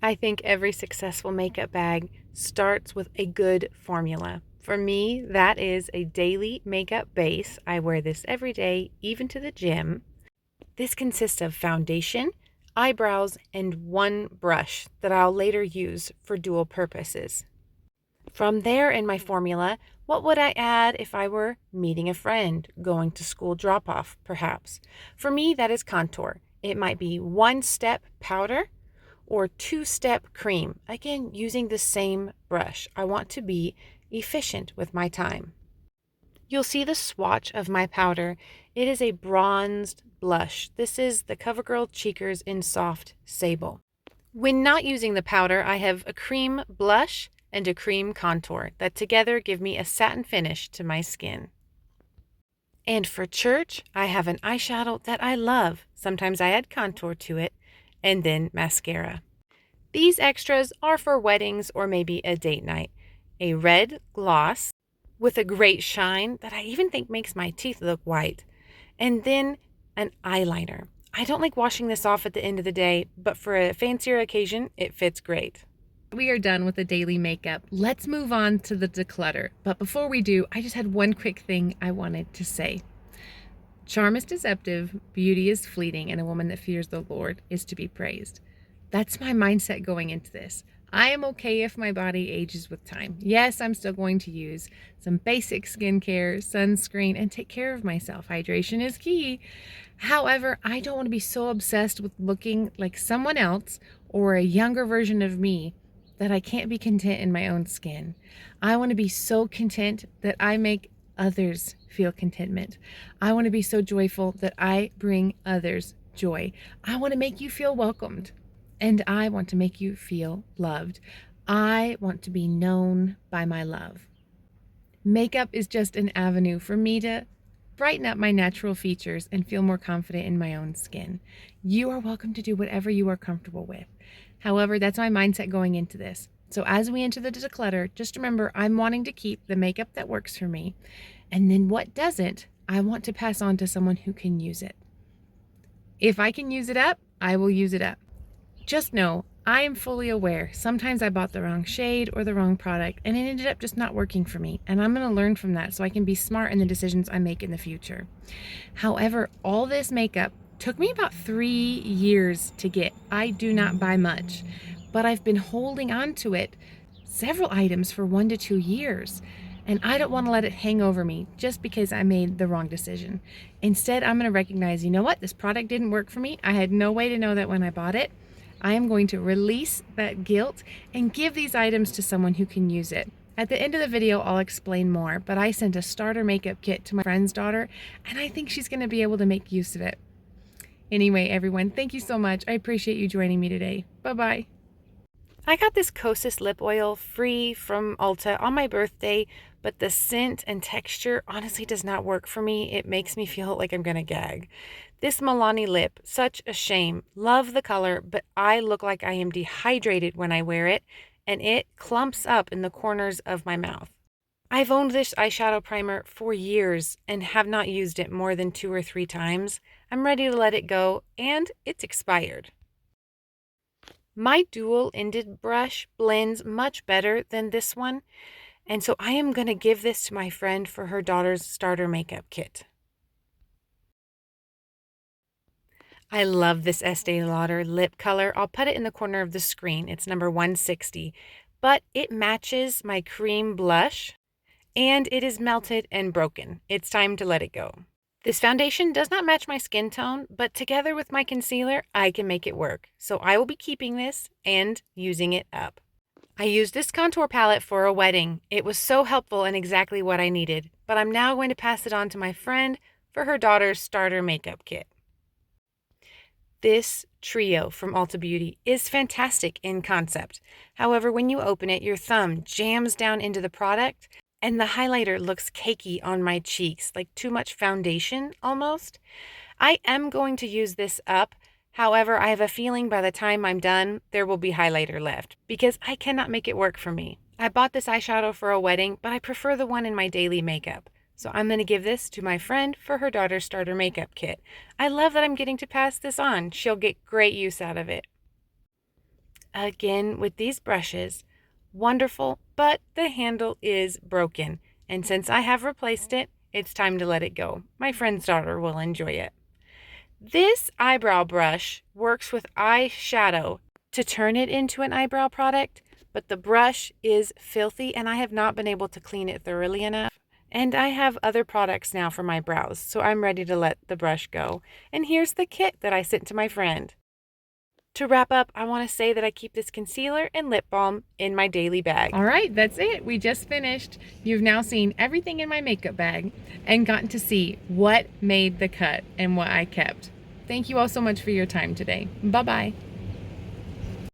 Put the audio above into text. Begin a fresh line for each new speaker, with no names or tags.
I think every successful makeup bag starts with a good formula. For me, that is a daily makeup base. I wear this every day, even to the gym. This consists of foundation, eyebrows, and one brush that I'll later use for dual purposes. From there in my formula, what would I add if I were meeting a friend, going to school drop off, perhaps? For me, that is contour. It might be one step powder or two-step cream. Again, using the same brush. I want to be efficient with my time. You'll see the swatch of my powder. It is a bronzed blush. This is the CoverGirl Cheekers in Soft Sable. When not using the powder, I have a cream blush and a cream contour that together give me a satin finish to my skin. And for church, I have an eyeshadow that I love. Sometimes I add contour to it, and then mascara. These extras are for weddings or maybe a date night. A red gloss with a great shine that I even think makes my teeth look white. And then an eyeliner. I don't like washing this off at the end of the day, but for a fancier occasion, it fits great. We are done with the daily makeup. Let's move on to the declutter. But before we do, I just had one quick thing I wanted to say. Charm is deceptive, beauty is fleeting, and a woman that fears the Lord is to be praised. That's my mindset going into this. I am okay if my body ages with time. Yes, I'm still going to use some basic skincare, sunscreen, and take care of myself. Hydration is key. However, I don't want to be so obsessed with looking like someone else or a younger version of me that I can't be content in my own skin. I want to be so content that I make others feel contentment. I want to be so joyful that I bring others joy. I want to make you feel welcomed. And I want to make you feel loved. I want to be known by my love. Makeup is just an avenue for me to brighten up my natural features and feel more confident in my own skin. You are welcome to do whatever you are comfortable with. However, that's my mindset going into this. So as we enter the declutter, just remember I'm wanting to keep the makeup that works for me. And then what doesn't, I want to pass on to someone who can use it. If I can use it up, I will use it up. Just know, I am fully aware. Sometimes I bought the wrong shade or the wrong product and it ended up just not working for me. And I'm going to learn from that so I can be smart in the decisions I make in the future. However, all this makeup took me about 3 years to get. I do not buy much, but I've been holding on to it, several items for 1 to 2 years. And I don't want to let it hang over me just because I made the wrong decision. Instead, I'm going to recognize, you know what? This product didn't work for me. I had no way to know that when I bought it. I am going to release that guilt and give these items to someone who can use it. At the end of the video, I'll explain more, but I sent a starter makeup kit to my friend's daughter, and I think she's going to be able to make use of it. Anyway, everyone, thank you so much. I appreciate you joining me today. Bye-bye. I got this Kosas lip oil free from Ulta on my birthday, but the scent and texture honestly does not work for me. It makes me feel like I'm gonna gag. This Milani lip, such a shame. Love the color, but I look like I am dehydrated when I wear it, and it clumps up in the corners of my mouth. I've owned this eyeshadow primer for years and have not used it more than 2 or 3 times. I'm ready to let it go, and it's expired. My dual-ended brush blends much better than this one, and so I am going to give this to my friend for her daughter's starter makeup kit. I love this Estee Lauder lip color. I'll put it in the corner of the screen. It's number 160, but it matches my cream blush, and it is melted and broken. It's time to let it go. This foundation does not match my skin tone, but together with my concealer, I can make it work. So I will be keeping this and using it up. I used this contour palette for a wedding. It was so helpful and exactly what I needed, but I'm now going to pass it on to my friend for her daughter's starter makeup kit. This trio from Ulta Beauty is fantastic in concept. However, when you open it, your thumb jams down into the product, and the highlighter looks cakey on my cheeks, like too much foundation almost. I am going to use this up. However, I have a feeling by the time I'm done, there will be highlighter left because I cannot make it work for me. I bought this eyeshadow for a wedding, but I prefer the one in my daily makeup. So I'm going to give this to my friend for her daughter's starter makeup kit. I love that I'm getting to pass this on. She'll get great use out of it. Again, with these brushes, wonderful, but the handle is broken. And since I have replaced it, it's time to let it go. My friend's daughter will enjoy it. This eyebrow brush works with eyeshadow to turn it into an eyebrow product, but the brush is filthy and I have not been able to clean it thoroughly enough. And I have other products now for my brows, so I'm ready to let the brush go. And here's the kit that I sent to my friend. To wrap up, I want to say that I keep this concealer and lip balm in my daily bag. All right, that's it. We just finished. You've now seen everything in my makeup bag and gotten to see what made the cut and what I kept. Thank you all so much for your time today. Bye-bye.